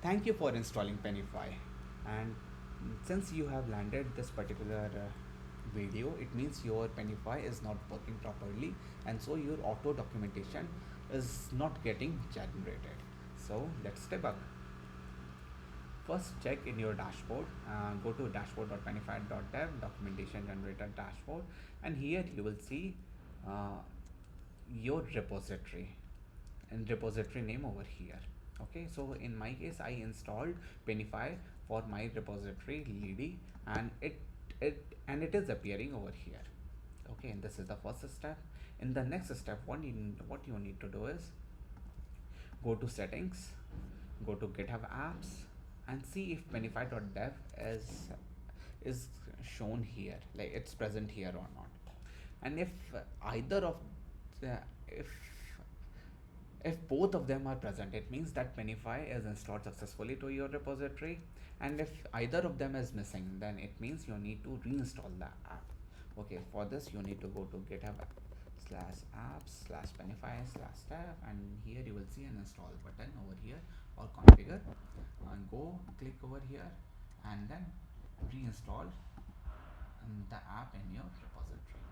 Thank you for installing Penify. And since you have landed this particular video, it means your Penify is not working properly, and so your auto documentation is not getting generated. So let's debug. First, check in your dashboard. Go to dashboard.penify.dev documentation generator dashboard, and here you will see uh, your repository and repository name over here. Okay, so in my case I installed Penify for my repository Lidi, and it is appearing over here. Okay, and this is the first step. In the next step, what you need to do is go to settings, go to GitHub apps, and see if penify.dev is shown here, like it's present here or not. And if either of the if both of them are present, it means that Penify is installed successfully to your repository. And if either of them is missing, then it means you need to reinstall the app. Okay, for this you need to go to GitHub /apps /Penify /dev, and here you will see an install button over here, or configure, and go click over here and then reinstall the app in your repository.